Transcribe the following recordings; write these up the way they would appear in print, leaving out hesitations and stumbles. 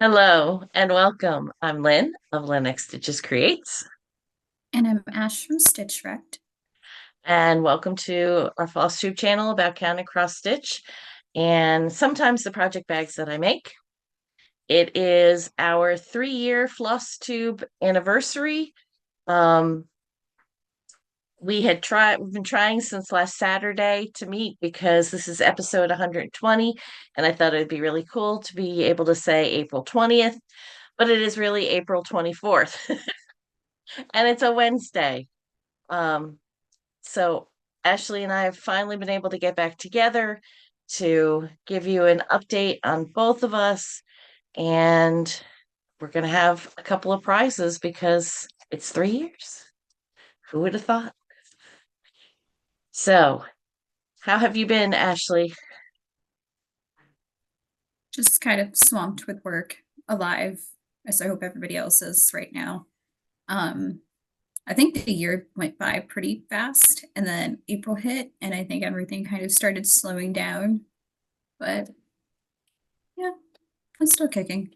Hello and welcome. I'm Lynn of Lynn Stitches Creates, And I'm Ash from Stitch Wrecked. and welcome to our Flosstube channel about counting cross stitch and sometimes the project bags that I make. It is our 3-year Flosstube anniversary. Um, we've been trying since last Saturday to meet because this is episode 120, and I thought it'd be really cool to be able to say April 20th, but it is really April 24th, and it's a Wednesday. Um, So Ashley and I have finally been able to get back together to give you an update on both of us. And we're going to have a couple of prizes because it's 3 years. Who would have thought? So, how have you been, Ashley? Just kind of swamped with work, alive, as I hope everybody else is right now. Um, I think the year went by pretty fast, and then April hit, and I think everything kind of started slowing down. But yeah, I'm still kicking.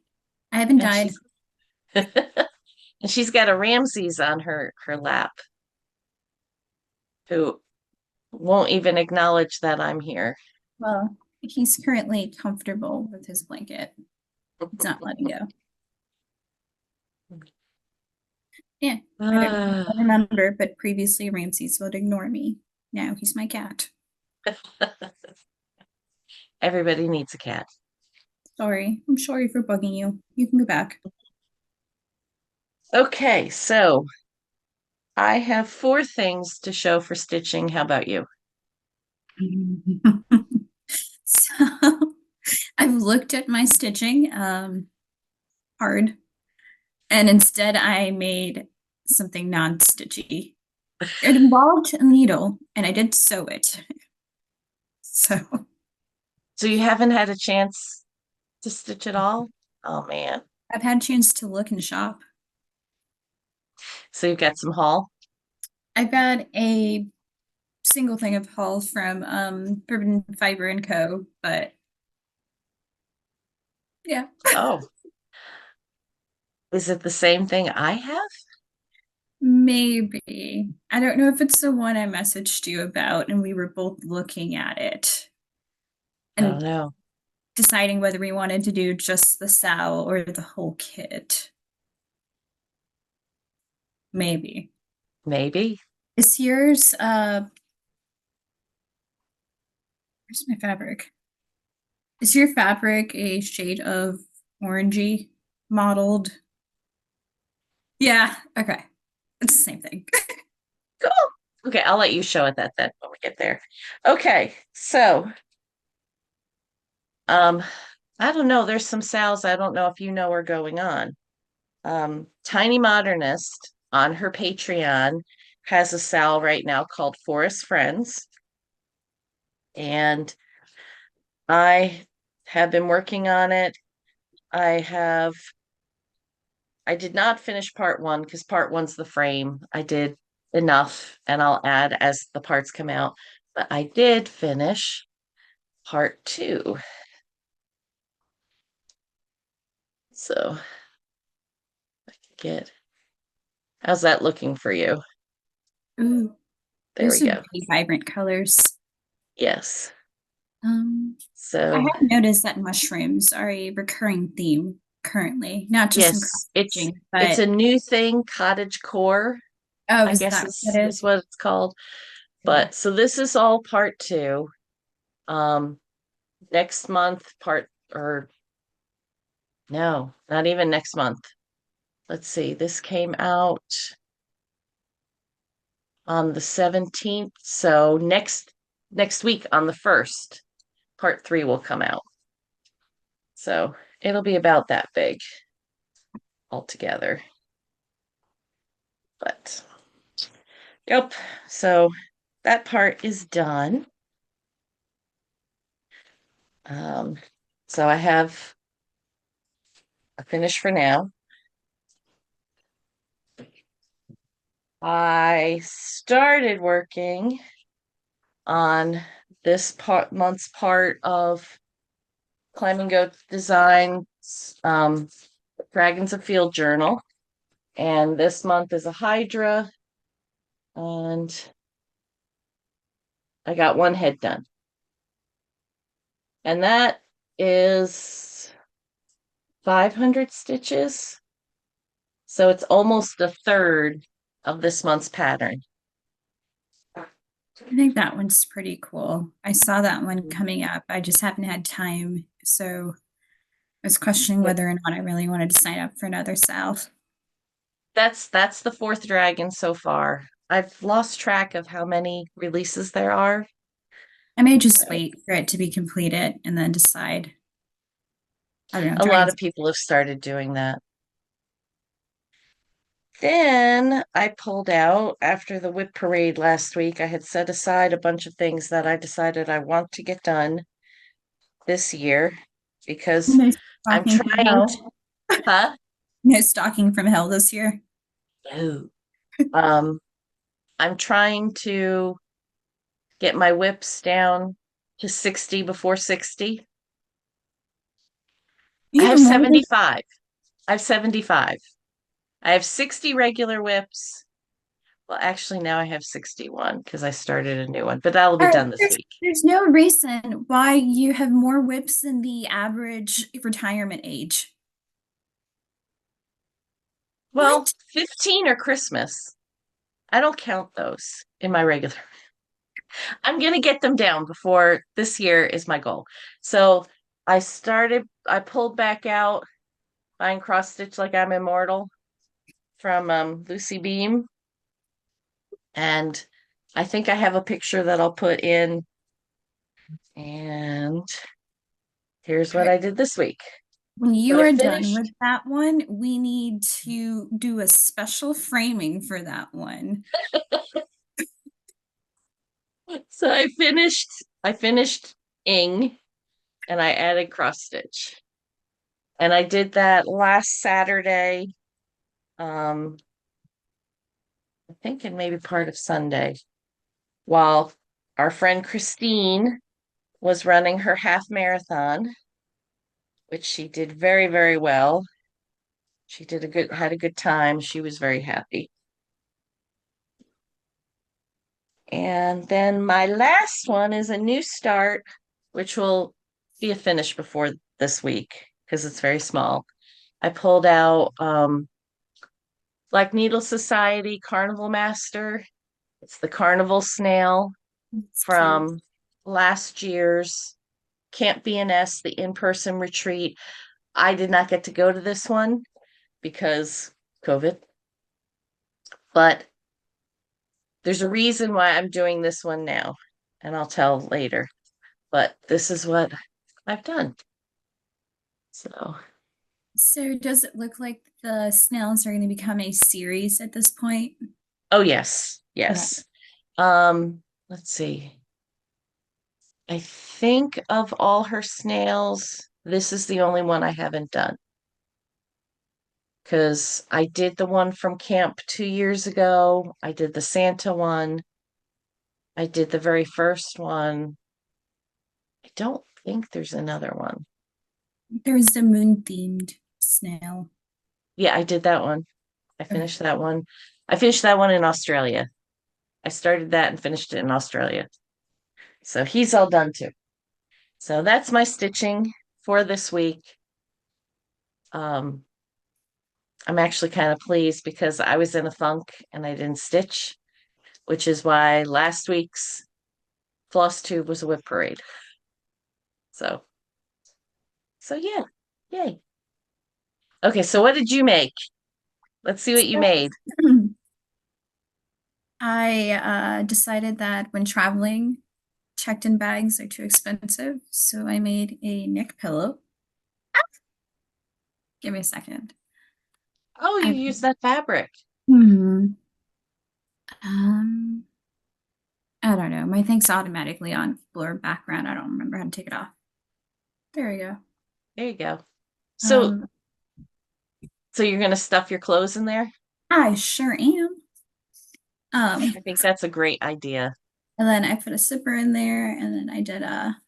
I haven't And died. she's and she's got a Ramses on her lap who won't even acknowledge that I'm here. Well, he's currently comfortable with his blanket. He's not letting go. Yeah, I don't Ah, remember, but previously Ramses would ignore me. Now he's my cat. everybody needs a cat. Sorry. I'm sorry for bugging you. You can go back. Okay, so I have 4 things to show for stitching. How about you? So I've looked at my stitching hard, and instead I made something non-stitchy. It involved a needle, and I did sew it. So So you haven't had a chance to stitch at all? Oh man. I've had a chance to look and shop. So you've got some haul? I've got a single thing of haul from Urban Fiber and Co. But yeah, Oh, is it the same thing I have? maybe. I don't know if it's the one I messaged you about, and we were both looking at it Oh and no. deciding whether we wanted to do just the sow or the whole kit. Maybe. Maybe. Is yours where's my fabric? Is your fabric a shade of orangey mottled? Yeah, okay. It's the same thing. Cool. Okay, I'll let you show it that then when we get there. Okay, so um I don't know. There's some sales I don't know if you know are going on. Tiny Modernist on her Patreon has a sale right now called Forest Friends. And I have been working on it. I have I did not finish part one because part one's the frame. I did enough and I'll add as the parts come out. But I did finish part two. So I could get, how's that looking for you? Ooh, There we those are go. pretty vibrant colors. Yes. I So have noticed that mushrooms are a recurring theme currently, not just in cross yes, stitching, it's but a new thing, cottage core, oh, I is guess that what it is is? what it's called. Yeah. But so this is all part two. Um, next month, part or no, not even next month. Let's see, this came out on the 17th. So next week on the 1st, part three will come out. So it'll be about that big altogether. But yep, so that part is done. Um, so I have a finish for now. I started working on this month's part of Climb and Go design um, Dragons of Field Journal. And this month is a Hydra, and I got one head done. And that is 500 stitches. So it's almost a third of this month's pattern. I think that one's pretty cool. I saw that one coming up. I just haven't had time. So I was questioning whether or not I really wanted to sign up for another sale. That's the fourth dragon so far. I've lost track of how many releases there are. I may just wait for it to be completed and then decide. I don't know, A lot dragons. of people have started doing that. Then I pulled out after the whip parade last week. I had set aside a bunch of things that I decided I want to get done this year because No I'm stocking from trying to, hell. huh? No stocking from hell this year. No. Um, I'm trying to get my whips down to 60 before 60. I You have have more than 75. I have 75. I have 60 regular whips. Well, actually, now I have 61 because I started a new one, but that'll be all right, done this week. there's no reason why you have more whips than the average retirement age. Well, What? 15 are Christmas. I don't count those in my regular. I'm going to get them down before this year is my goal. So I pulled back out buying cross stitch like I'm immortal from Lucy Beam. And I think I have a picture that I'll put in. And here's what I did this week. When So you I are done with finished. that one, we need to do a special framing for that one. So I finished ing and I added cross stitch. And I did that last Saturday. I think and maybe part of Sunday, while our friend Christine was running her half marathon, which she did very, very well. She had a good time. She was very happy. And then my last one is a new start, which will be a finish before this week because it's very small. I pulled out Black Needle Society Carnival Master. It's the Carnival snail It's cute. from last year's Camp BNS, the in-person retreat. I did not get to go to this one because COVID, but there's a reason why I'm doing this one now, and I'll tell later. But this is what I've done. So, So does it look like the snails are going to become a series at this point? oh yes, Okay. yes. Let's see. I think of all her snails, this is the only one I haven't done. Because I did the one from camp 2 years ago. I did the Santa one. I did the very first one. I don't think there's another one. There's the moon themed snail. Yeah, I did that one. I Okay. finished that one. I finished that one in Australia. I started that and finished it in Australia. So he's all done too. So that's my stitching for this week. Um, I'm actually kind of pleased because I was in a funk and I didn't stitch, which is why last week's Flosstube was a whip parade. So, so yeah, yay. Okay, so what did you make? Let's see what you So made. I decided that when traveling, checked-in bags are too expensive, so I made a neck pillow. Give me a second. Oh, you I used that fabric. hmm, um I don't know. My thing's automatically on blur background. I don't remember how to take it off. There we go. There you go. So, Um, so you're gonna stuff your clothes in there? I sure am. I Um, think that's a great idea. and then I put a zipper in there, and then I did a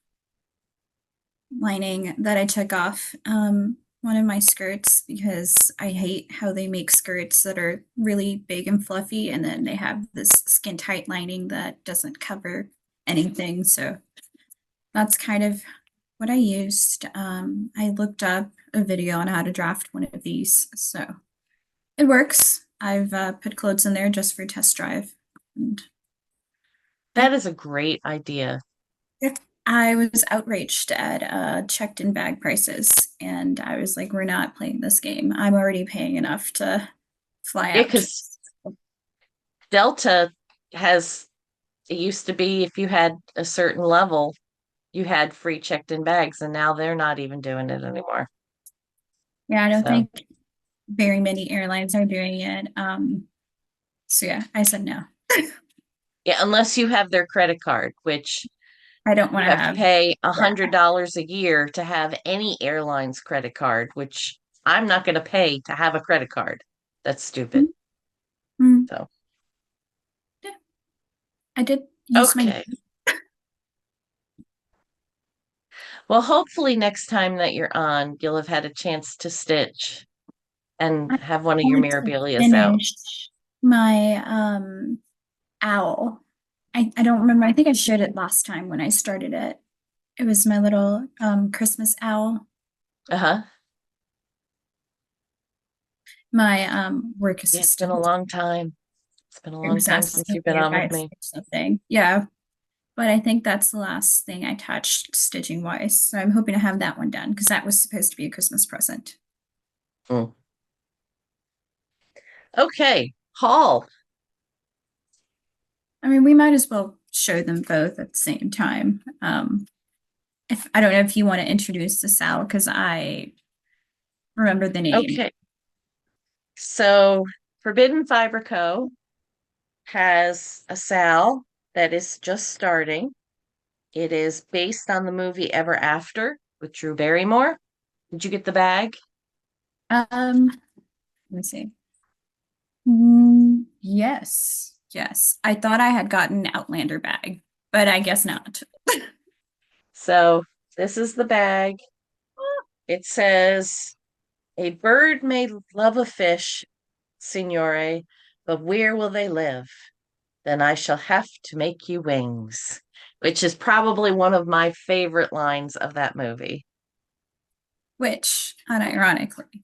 lining that I took off. one of my skirts because I hate how they make skirts that are really big and fluffy and then they have this skin tight lining that doesn't cover anything. So that's kind of what I used. I looked up a video on how to draft one of these. So it works. I've put clothes in there just for test drive. And yeah, That is a great idea. yeah. I was outraged at checked in bag prices, and I was like, we're not playing this game. I'm already paying enough to fly Yeah, out. because Delta has, it used to be if you had a certain level, you had free checked in bags, and now they're not even doing it anymore. Yeah, I don't So, think very many airlines are doing it. So yeah, I said no. yeah, unless you have their credit card, which I don't want you to have to have pay that. $100 a year to have any airline's credit card, which I'm not going to pay to have a credit card. That's stupid. Mm, So, yeah, I did use my okay. Well, hopefully next time that you're on, you'll have had a chance to stitch and I have one of your want to memorabilia's out. finish my owl. I don't remember. I think I shared it last time when I started it. It was my little Christmas owl. Uh-huh. My work Yeah, it's been a assistant. long time. It's been a It long was time asking since you've been me if on I with had me. stitched something. Yeah, but I think that's the last thing I touched stitching wise. So I'm hoping to have that one done because that was supposed to be a Christmas present. Mm. Okay, Hall. I mean, we might as well show them both at the same time. If I don't know if you want to introduce the Sal because I remember the name. Okay, so Forbidden Fiber Co. has a Sal that is just starting. It is based on the movie Ever After with Drew Barrymore. Did you get the bag? Let me see. Yes, yes. I thought I had gotten an Outlander bag, but I guess not. So this is the bag. It says, a bird may love a fish, signore, but where will they live? Then I shall have to make you wings, which is probably one of my favorite lines of that movie. Which, unironically,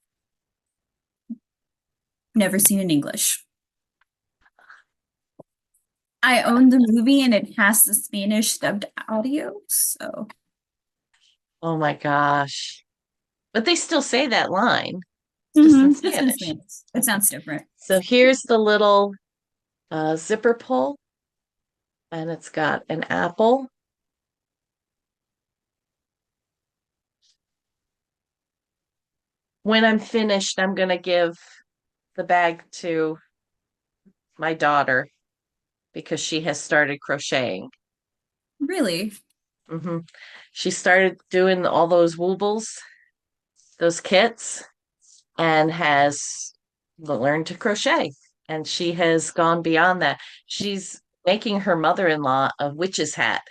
never seen in English. I own the movie and it has the Spanish dubbed audio, so Oh my gosh. But they still say that line, just in it's in Spanish. Spanish. It sounds different. So here's the little zipper pull, and it's got an apple. When I'm finished, I'm going to give the bag to my daughter because she has started crocheting. Really? Hmm. She started doing all those woobles, those kits, and has learned to crochet. And she has gone beyond that. She's making her mother-in-law a witch's hat.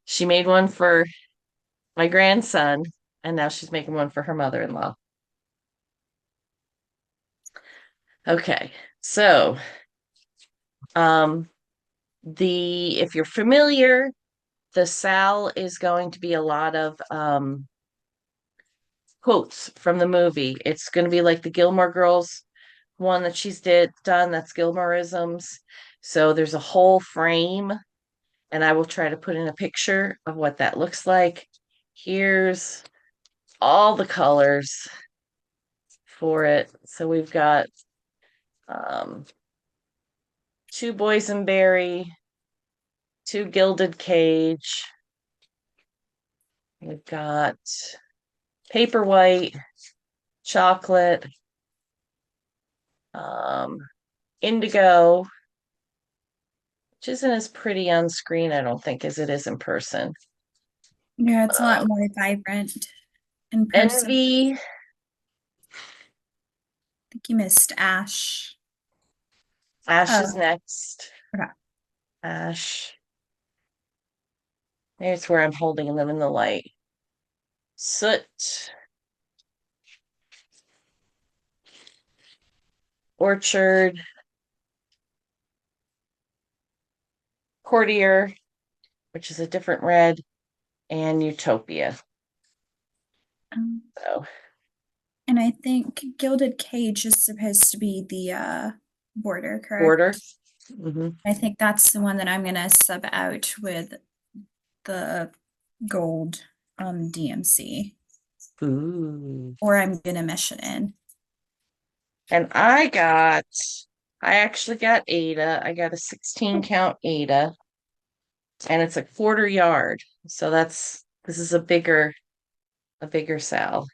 She made one for my grandson, and now she's making one for her mother-in-law. Okay, so um, the if you're familiar, the Sal is going to be a lot of quotes from the movie. It's going to be like the Gilmore Girls one that she's done. That's Gilmoreisms. So there's a whole frame, and I will try to put in a picture of what that looks like. Here's all the colors for it. So we've got um, two boysenberry, two gilded cage. We've got paper white, chocolate, um, indigo, which isn't as pretty on screen, I don't think, as it is in person. Yeah, it's a lot Um, more vibrant in person. I envy, think you missed Ash. ash is Oh, next. okay. Ash. Here's where I'm holding them in the light. Soot, Orchard, Courtier, which is a different red, and Utopia. Um, So and I think Gilded Cage is supposed to be the border, border. correct? Hmm. I think that's the one that I'm gonna sub out with the gold DMC, Ooh. or I'm gonna mesh it in. And I actually got Ada. I got a 16 count Ada, and it's a quarter yard. So this is a bigger sal.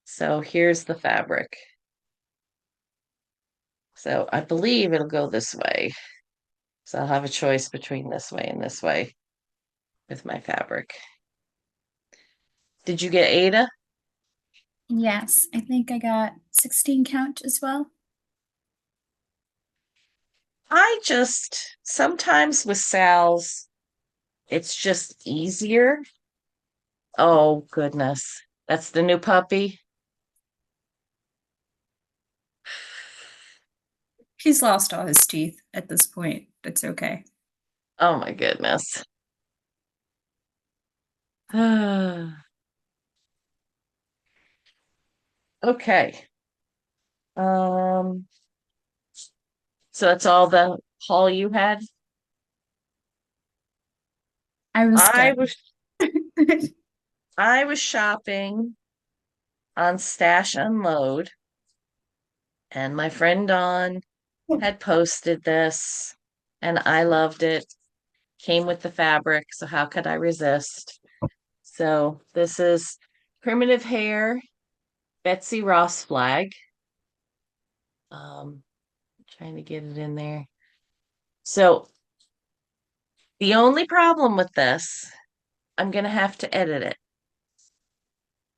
So here's the fabric. So I believe it'll go this way. So I'll have a choice between this way and this way with my fabric. Did you get Ada? Yes, I think I got 16 count as well. I just sometimes with sals, it's just easier. Oh goodness. That's the new puppy. He's lost all his teeth at this point. It's okay. Oh my goodness. Okay. Um, so that's all the haul you had? I was I done. was I was shopping on Stash Unload, and my friend Dawn had posted this, and I loved it. Came with the fabric, so how could I resist? So this is Primitive Hair Betsy Ross flag. Um, trying to get it in there. So the only problem with this, I'm gonna have to edit it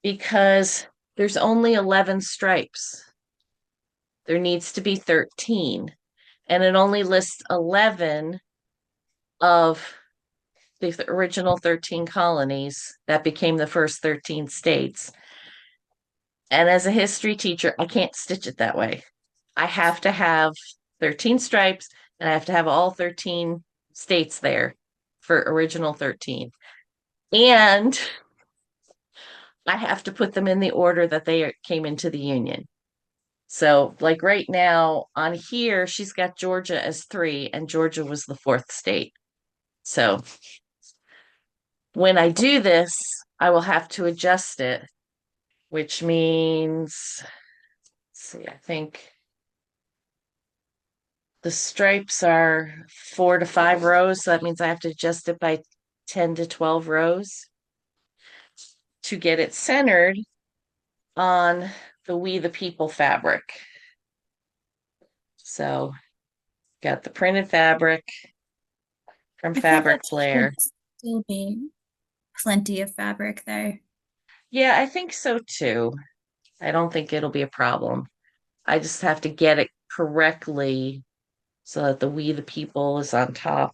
because there's only 11 stripes. There needs to be 13, and it only lists 11 of the original 13 colonies that became the first 13 states. And as a history teacher, I can't stitch it that way. I have to have 13 stripes and I have to have all 13 states there for original 13. And I have to put them in the order that they came into the Union. So, like right now on here, she's got Georgia as 3, and Georgia was the 4th state. So, when I do this, I will have to adjust it, which means, let's see, I think the stripes are 4 to 5 rows. So that means I have to adjust it by 10 to 12 rows to get it centered on the We the People fabric. So got the printed fabric from I feel Fabric like Flair. should still be plenty of fabric there. Yeah, I think so too. I don't think it'll be a problem. I just have to get it correctly so that the We the People is on top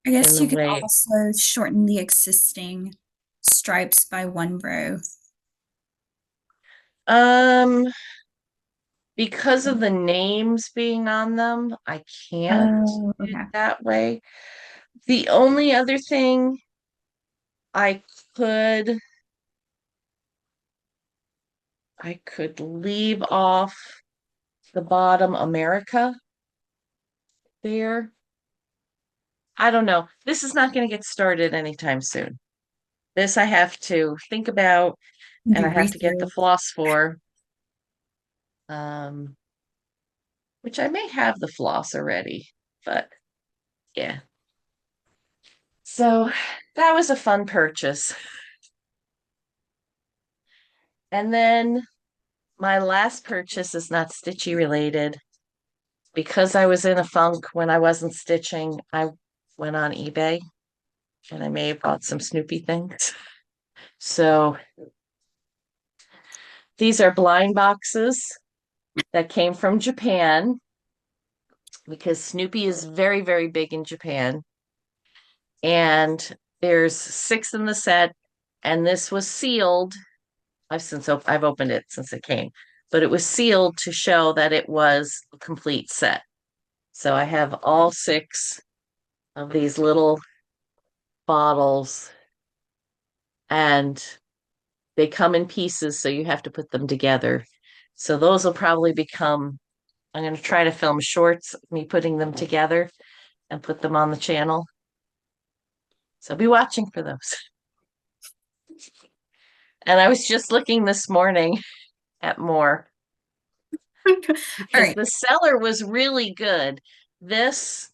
I in guess the you could way. also shorten the existing stripes by one row. Um, because of the names being on them, I can't Oh, do it okay. that way. The only other thing I could I could leave off the bottom America there. I don't know. This is not going to get started anytime soon. This I have to think about and I Do have read to get the through. floss for, um, which I may have the floss already, but yeah. So that was a fun purchase. And then my last purchase is not stitchy related. Because I was in a funk when I wasn't stitching, I went on eBay and I may have bought some Snoopy things. So these are blind boxes that came from Japan because Snoopy is very, very big in Japan. And there's 6 in the set, and this was sealed. I've opened it since it came. but it was sealed to show that it was a complete set. So I have all 6 of these little bottles, and they come in pieces, so you have to put them together. So those will probably become, I'm going to try to film shorts of me putting them together and put them on the channel. So be watching for those. And I was just looking this morning at more All because right. the seller was really good. This,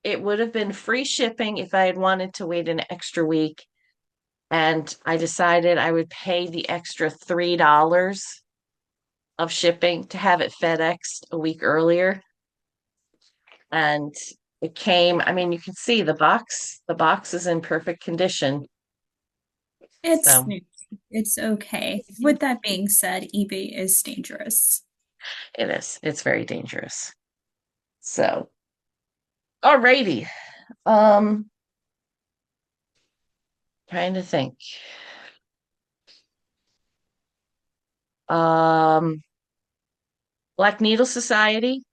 it would have been free shipping if I had wanted to wait an extra week. And I decided I would pay the extra $3 of shipping to have it FedExed a week earlier. And it came, I mean, you can see the box is in perfect condition. It's So it's okay. With that being said, eBay is dangerous. it is. It's very dangerous. So, alrighty. Um, trying to think. Um, Black Needle Society,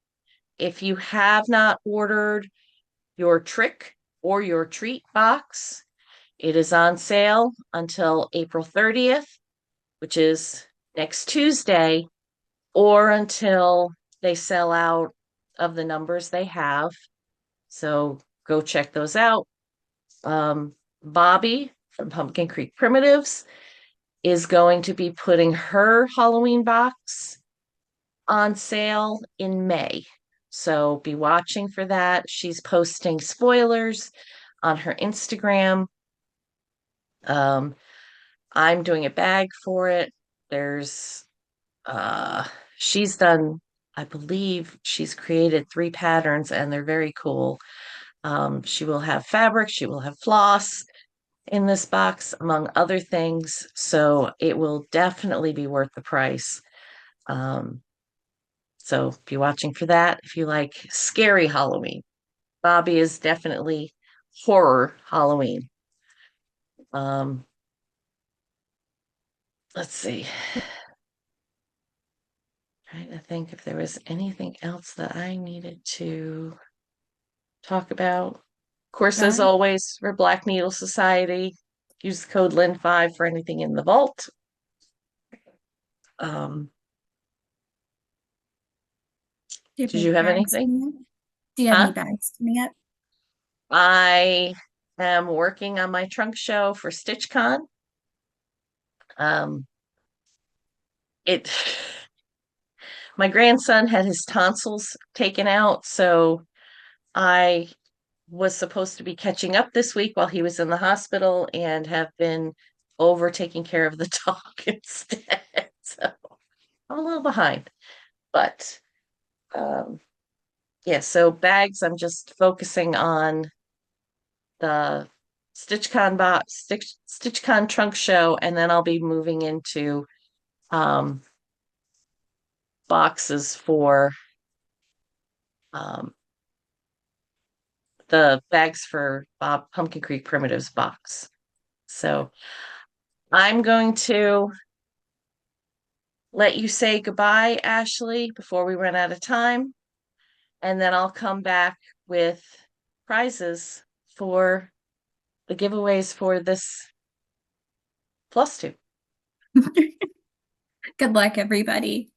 if you have not ordered your trick or your treat box, it is on sale until April 30th, which is next Tuesday, or until they sell out of the numbers they have. So go check those out. Bobby from Pumpkin Creek Primitives is going to be putting her Halloween box on sale in May. So be watching for that. She's posting spoilers on her Instagram. Um, I'm doing a bag for it. There's she's done, I believe she's created 3 patterns and they're very cool. She will have fabric, she will have floss in this box, among other things. So it will definitely be worth the price. So be watching for that. If you like scary Halloween, Bobby is definitely horror Halloween. Um, let's see. Trying to think if there was anything else that I needed to talk about. Of course, as Got it. always, for Black Needle Society, use the code Lynn5 for anything in the vault. Um, Do you have did any you have bags anything? coming up? Do you have any Huh? bags coming up? I am working on my trunk show for StitchCon. Um, it my grandson had his tonsils taken out, so I was supposed to be catching up this week while he was in the hospital and have been over taking care of the dog instead. So I'm a little behind, but um, yeah, so bags, I'm just focusing on the StitchCon trunk show, and then I'll be moving into um, boxes for um, the bags for Bob Pumpkin Creek Primitives box. So I'm going to let you say goodbye, Ashley, before we run out of time, and then I'll come back with prizes for the giveaways for this Flosstube. Good luck, everybody.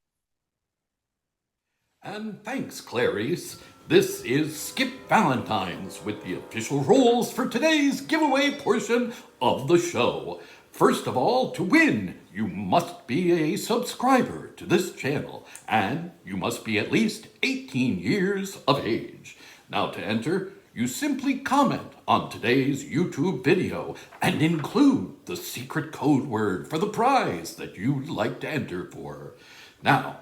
And thanks, Clarice. This is Skip Valentine's with the official rules for today's giveaway portion of the show. First of all, to win, you must be a subscriber to this channel, and you must be at least 18 years of age. Now, to enter, you simply comment on today's YouTube video and include the secret code word for the prize that you'd like to enter for. Now,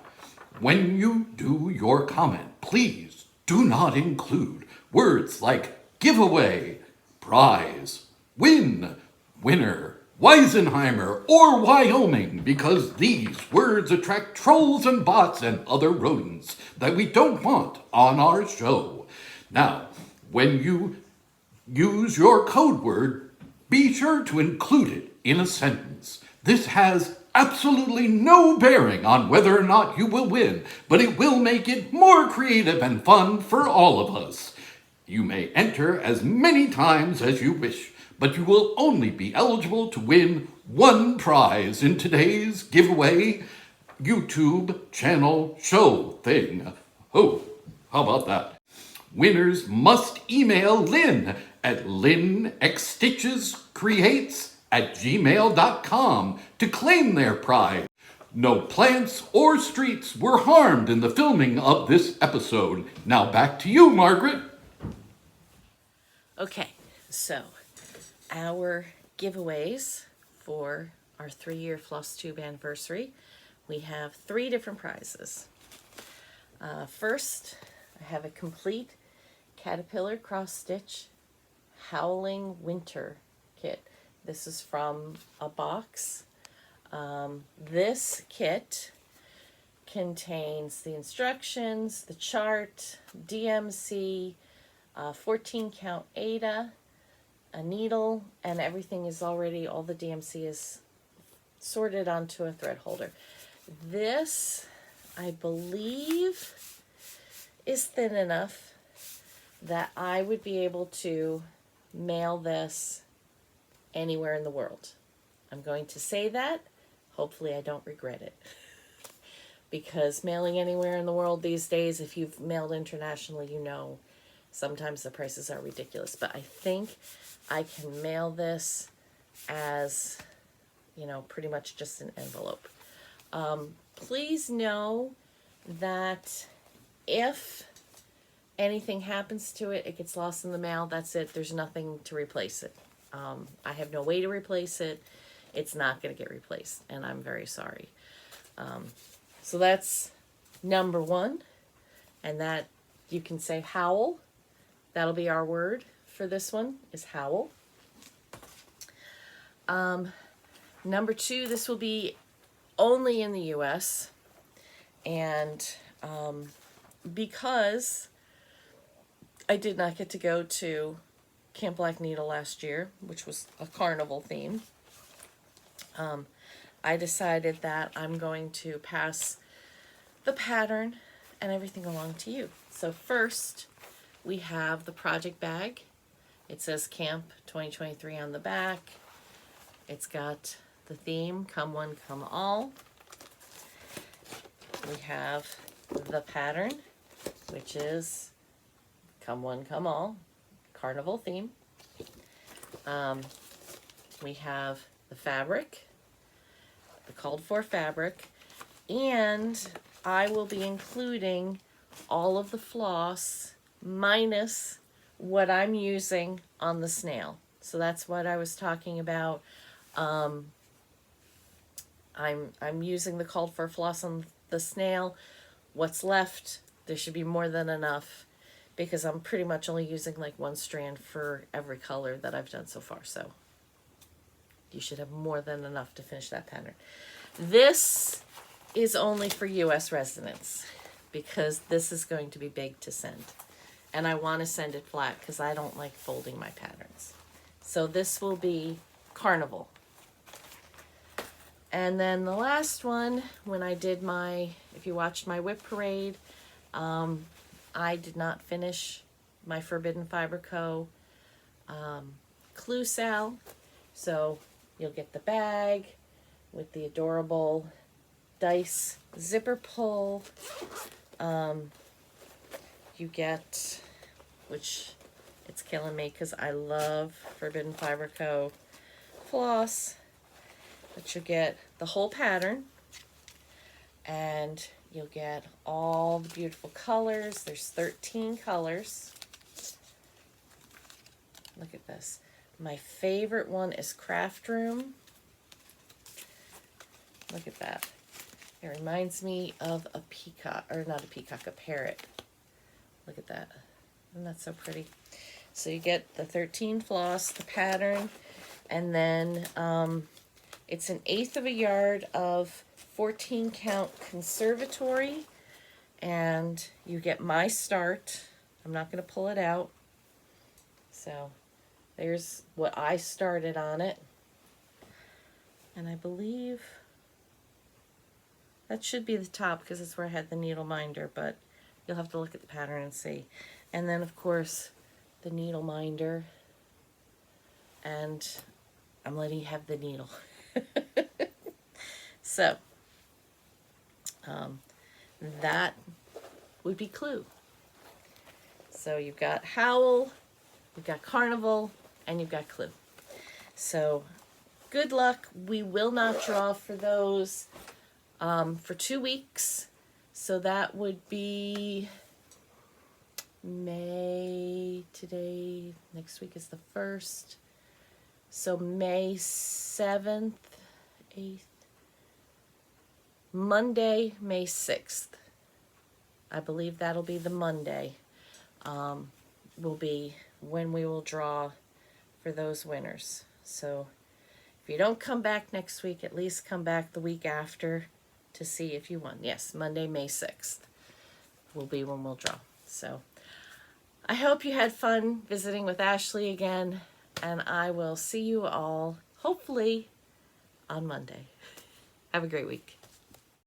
when you do your comment, please do not include words like giveaway, prize, win, winner, Weisenheimer, or Wyoming, because these words attract trolls and bots and other rodents that we don't want on our show. Now, when you use your code word, be sure to include it in a sentence. This has absolutely no bearing on whether or not you will win, but it will make it more creative and fun for all of us. You may enter as many times as you wish, but you will only be eligible to win one prize in today's giveaway YouTube channel show thing. Oh, how about that? Winners must email Lynn at lynnxstitchescreates@gmail.com to claim their prize. No plants or streets were harmed in the filming of this episode. Now back to you, Margaret. Okay, so our giveaways for our 3-year Flosstube anniversary, we have 3 different prizes. First, I have a complete Caterpillar cross stitch Howling Winter kit. This is from a box. This kit contains the instructions, the chart, DMC, 14 count Ada, a needle, and everything is already, all the DMC is sorted onto a thread holder. This, I believe, is thin enough that I would be able to mail this anywhere in the world. I'm going to say that. Hopefully I don't regret it. Because mailing anywhere in the world these days, if you've mailed internationally, you know sometimes the prices are ridiculous. But I think I can mail this as, you know, pretty much just an envelope. Please know that if anything happens to it, it gets lost in the mail, that's it. There's nothing to replace it. I have no way to replace it. It's not going to get replaced, and I'm very sorry. So that's number 1, and that you can say howl. That'll be our word for this one, is howl. Number 2, this will be only in the US, and because I did not get to go to Camp Black Needle last year, which was a carnival theme, I decided that I'm going to pass the pattern and everything along to you. So first, we have the project bag. It says Camp 2023 on the back. It's got the theme, Come One, Come All. We have the pattern, which is Come One, Come All, Carnival theme. We have the fabric, the called for fabric, and I will be including all of the floss minus what I'm using on the snail. So that's what I was talking about. I'm using the called for floss on the snail. What's left, there should be more than enough, because I'm pretty much only using like 1 strand for every color that I've done so far. So you should have more than enough to finish that pattern. This is only for US residents, because this is going to be big to send. And I want to send it flat because I don't like folding my patterns. So this will be Carnival. And then the last one, when I did my, if you watched my whip parade, I did not finish my Forbidden Fiber Co. Clue Sal. So you'll get the bag with the adorable dice zipper pull. You get, which it's killing me because I love Forbidden Fiber Co. floss, but you get the whole pattern, and you'll get all the beautiful colors. There's 13 colors. Look at this. My favorite one is Craft Room. Look at that. It reminds me of a peacock, or not a peacock, a parrot. Look at that. Isn't that so pretty? So you get the 13 floss, the pattern, and then it's 1/8 of a yard of 14 count conservatory, and you get my start. I'm not going to pull it out. So there's what I started on it. And I believe That should be the top because that's where I had the needle minder, but you'll have to look at the pattern and see. And then, of course, the needle minder. And I'm letting you have the needle. So, that would be Clue. So you've got Howl, you've got Carnival, and you've got Clue. So good luck. We will not draw for those for 2 weeks. So that would be May, today, next week is the 1st. So May 7th, 8th, Monday, May 6th. I believe that'll be the Monday. Will be when we will draw for those winners. So if you don't come back next week, at least come back the week after to see if you won. Yes, Monday, May 6th will be when we'll draw. So I hope you had fun visiting with Ashley again, and I will see you all hopefully on Monday. Have a great week.